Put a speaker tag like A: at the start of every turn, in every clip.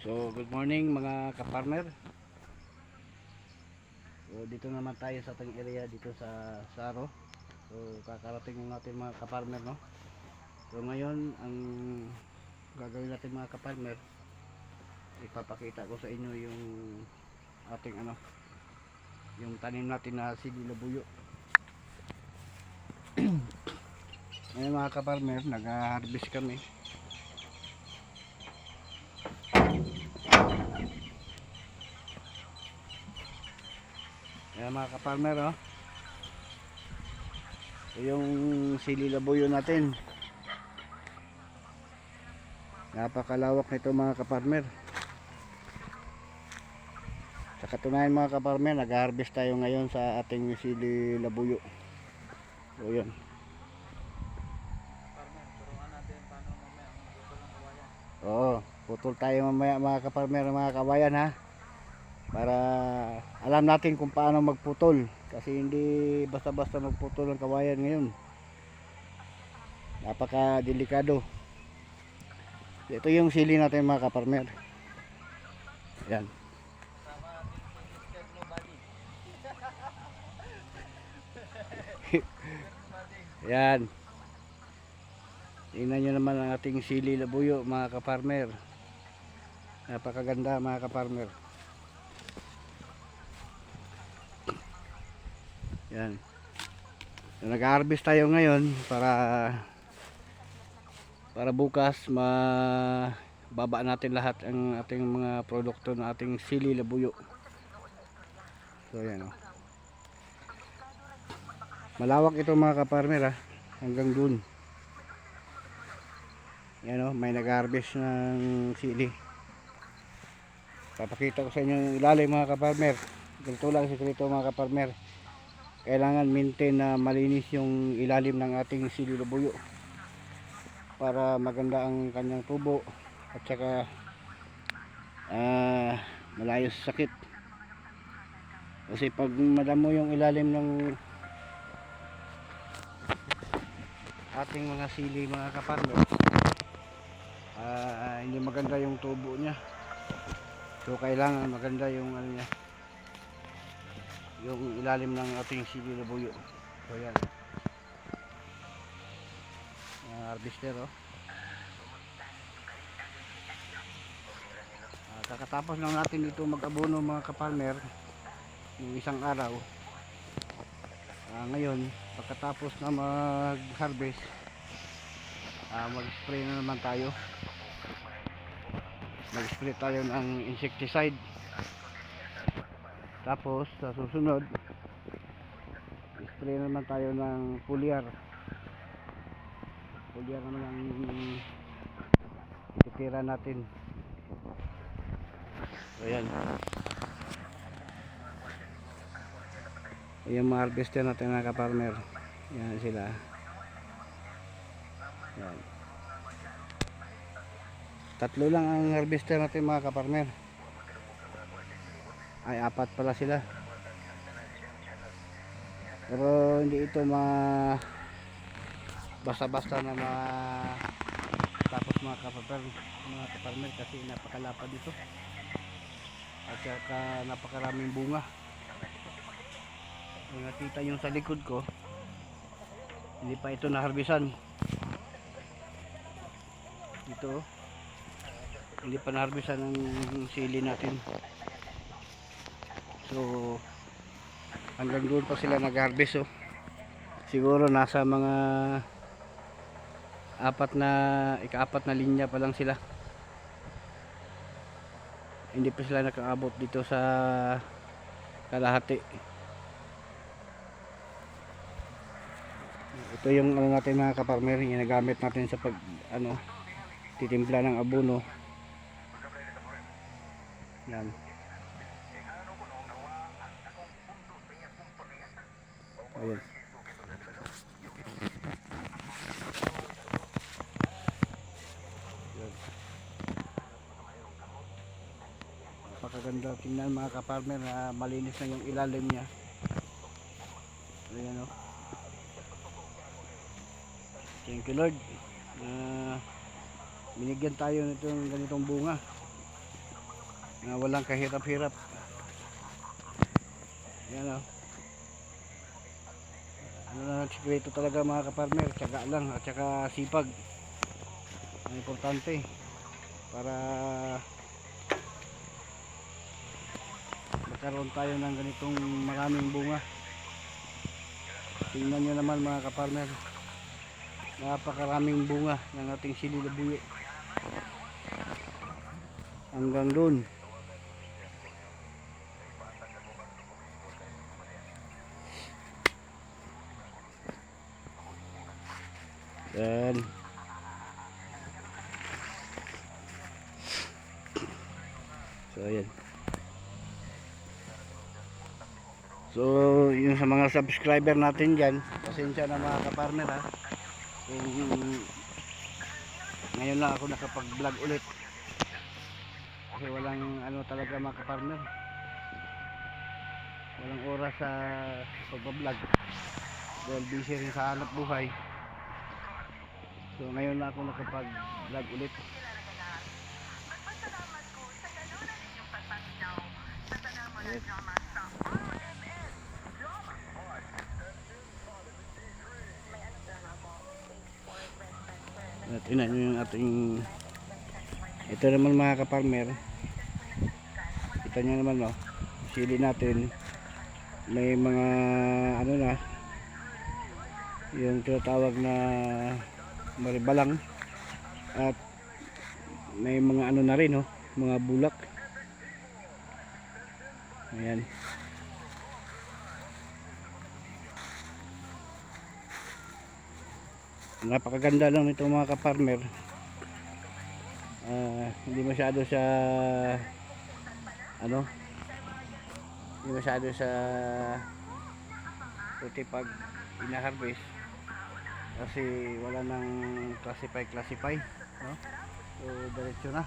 A: So, good morning mga kaparmer. So, dito naman tayo sa ating area dito sa Saro. So, kakarating natin mga kaparmer, no? So, ngayon, ang gagawin natin mga kaparmer, ipapakita ko sa inyo yung ating yung tanim natin na sili labuyo. Ngayon mga kaparmer, nag-harvest kami. Ayan mga kaparmer, oh. Yung sili labuyo natin, napakalawak nito mga kaparmer. Sa katunayan mga kaparmer, nag-harvest tayo ngayon sa ating sili labuyo. So yun. Oo, putol tayo mamaya mga kaparmer, mga kawayan ha. Para alam natin kung paano magputol, kasi hindi basta-basta magputol ng kawayan ngayon, napaka delikado. Ito yung sili natin mga kaparmer. Yan. Yan, tingnan nyo naman ang ating sili labuyo mga kaparmer. Napakaganda mga kaparmer. Yan. So, nag-harvest tayo ngayon para bukas mababa natin lahat ang ating mga produkto ng ating sili labuyo. So yan, oh. Malawak ito mga kaparmer, hanggang dun. Yan, oh, may nag-harvest ng sili. Papakita ko sa inyo yung ilalim mga kaparmer. Ganito lang sikreto mga kaparmer. Kailangan maintain na malinis yung ilalim ng ating sili labuyo para maganda ang kanyang tubo at saka malayo sa sakit. Kasi pag madamo yung ilalim ng ating mga sili mga kaparmer, hindi maganda yung tubo niya. So kailangan maganda yung niya, yung ilalim ng ating sili labuyo. So yan, harvester, oh. Kakatapos lang natin dito mag-abono mga kaparmer yung isang araw. Ngayon pagkatapos na mag-harvest, mag-spray na naman tayo. Mag-spray tayo ng insecticide. Tapos sa susunod, spray naman tayo ng foliar. Foliar naman ang titira natin. So yan, yung mga harvester natin mga kaparmer. Yan sila. Yan. Tatlo lang ang harvester natin mga kaparmer. Ay, apat pala sila. Pero hindi ito basta-basta na tapos mga kaparmer, kasi napakalapad dito at saka napakaraming bunga. Kung nakita yung sa likod ko, hindi pa ito naharbisan. Ito, hindi pa naharbisan ng sili natin. So hanggang doon pa sila nag-harvest, oh. Siguro nasa mga ika-apat na linya pa lang sila. Hindi pa sila nakaabot dito sa kalahati. Ito yung natin mga kaparmer, yung ginagamit natin sa pag titimpla ng abono. Yan. Ayan. Napakaganda tingnan mga kaparmer, na malinis na yung ilalim niya. Ayan, oh. Thank you Lord, binigyan tayo nitong ganitong bunga. na walang kahirap-hirap. Yan o. Ano lang sikreto talaga mga kaparmer, tiyaga lang at saka sipag ang importante para magkaroon tayo ng ganitong maraming bunga. Tingnan nyo naman mga kaparmer, napakaraming bunga ng ating sili labuyo hanggang doon. Yan. So ayan. So yung sa mga subscriber natin dyan, pasensya na mga kaparmer ha. Ngayon lang ako nakapag vlog ulit. Kasi walang ano talaga mga kaparmer. Walang oras sa pag-vlog. Dahil busy rin sa hanap buhay. So ngayon lang ako nakapag vlog ulit. Yes. At ina nyo yung ating, ito naman mga kaparmer, kita nyo naman no, sili natin may mga ano na, yung tinatawag na maribalang, at may mga ano na rin no, mga bulak. Ayan. Napakaganda lang nito mga kaparmer. Hindi masyado sa ano, hindi masyado sa puti pag ina-harvest kasi wala nang classify no? So diretso na.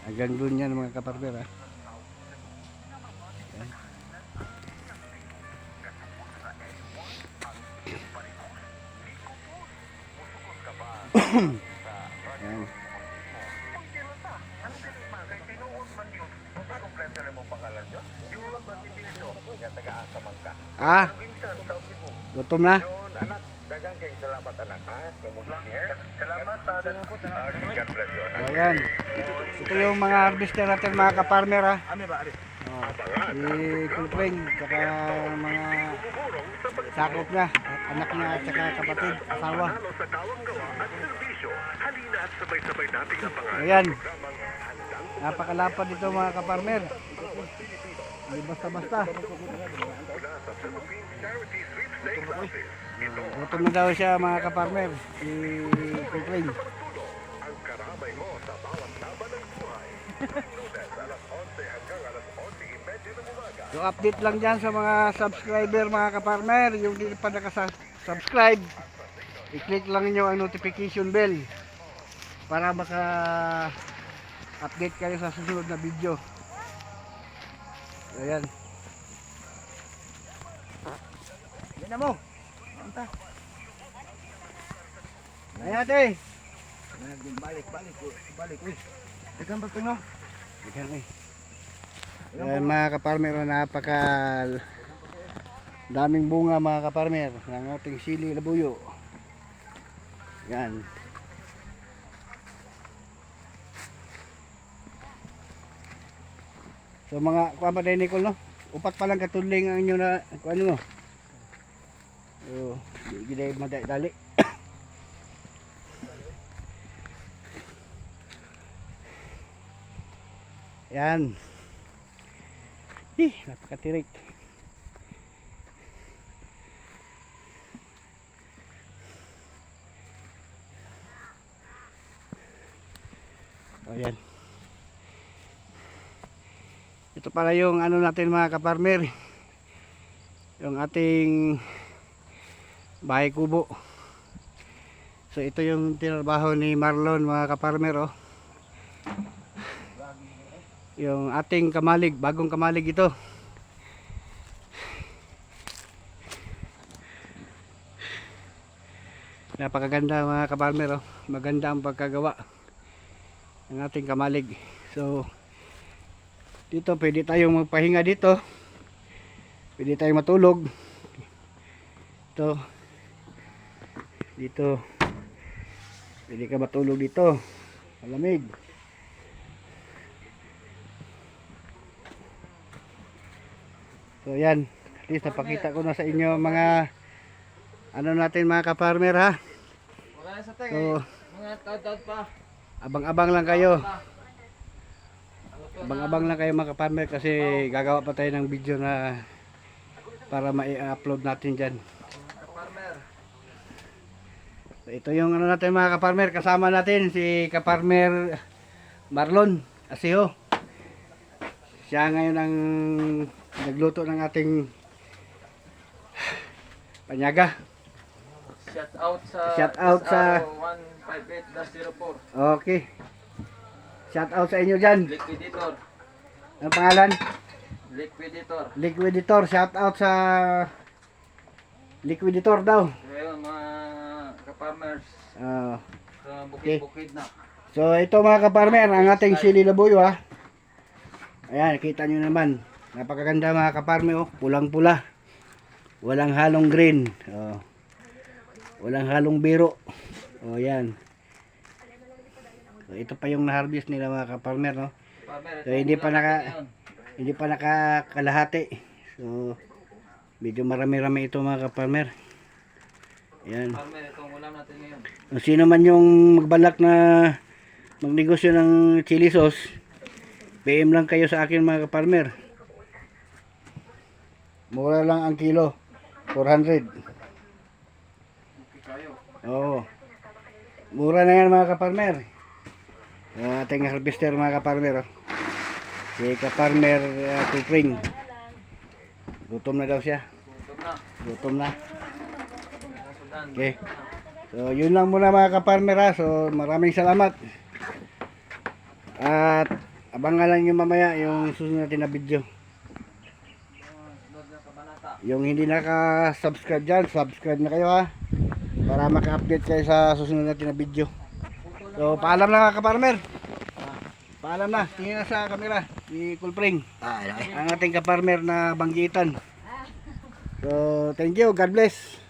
A: Hanggang doon yan mga kaparmer ha. Yan. Ah, gutom na. Ayan. Ito yung mga harvester natin mga kaparmer ha. Si Kulpring, saka mga sakop na, anak niya at saka kapatid, asawa. Ayan. Napakalapad dito mga kaparmer. Hindi basta-basta. Gutom na daw siya mga kaparmer, si Kulpring. So update lang dyan sa mga subscriber mga kaparmer, yung hindi pa nakasubscribe, i-click lang nyo ang notification bell para maka update kayo sa susunod na video. Ayan. Yan na mo. Anta. Ayan natin. Balik. Uy. Tekan ba ito no? Tekan eh. Ayan mga kaparmer, napaka daming bunga mga kaparmer ng ating sili labuyo. Yan. So mga kuha pa tayo Nicole no? Upat pa lang katuling ang inyo na ano mo. So, hindi madali. Yan. Napakatirik. Ayan. Ito pala yung ano natin mga kaparmer, yung ating bahay kubo. So ito yung tinrabaho ni Marlon mga kaparmer oh. Yung ating kamalig, bagong kamalig ito. Napakaganda mga kaparmer, oh. Maganda ang pagkagawa ng ating kamalig. So dito pwede tayong magpahinga dito. Pwede tayong matulog. Ito. Dito. Pwede ka matulog dito. Malamig. So yan. At least napakita ko na sa inyo mga ano natin mga kaparmer ha. So
B: Mga taod-taod pa.
A: abang-abang lang kayo. Abang-abang lang kayo mga kaparmer kasi gagawa pa tayo ng video na para ma-upload natin dyan.
B: Kaparmer.
A: So, ito yung ano natin mga kaparmer. Kasama natin si kaparmer Marlon Asiho. Siya ngayon ang nagluto ng ating panyaga.
B: Shout out sa
A: Shout out sa
B: 158-04.
A: Okay. Shout out sa inyo dyan.
B: Liquidator.
A: Ang pangalan?
B: Liquidator.
A: Liquidator. Shout out sa Liquidator daw.
B: Ayun mga kaparmers.
A: Ah,
B: Sa bukid-bukid na.
A: so ito mga kaparmer, ang ating sili labuyo ha. Ayan, kita nyo naman. Napakaganda mga kaparmer, oh. Pulang-pula. Walang halong green. Oh. Walang halong biro. Oh, yan. So, ito pa yung na-harvest nila mga kaparmer, no.
B: Kaparmer,
A: So, hindi pa nakakalahati. So, medyo marami-rami ito mga kaparmer. Ayan.
B: Kaparmer, itong ulam natin ngayon.
A: Kung sino man yung magbalak na magnegosyo ng chili sauce, PM lang kayo sa akin mga kaparmer. Mura lang ang kilo. 400.
B: Okay kayo.
A: Oo. Mura na yan mga kaparmer. Yung ating harvester mga kaparmer. Oh. Si kaparmer Kupring. Gutom na daw siya.
B: Gutom na.
A: Gutom na.
B: Sudan.
A: Okay. So yun lang muna mga kaparmer ha. So maraming salamat. At abangan lang nyo mamaya yung susunod natin na video.
B: Sunod na kabanata.
A: Yung hindi naka-subscribe dyan, subscribe na kayo ha. Para maka-update kayo sa susunod natin na video. So paalam na mga kaparmer. Paalam na. Tingin na sa camera. Si Kulpring. Ang ating kaparmer na banggitan. So thank you. God bless.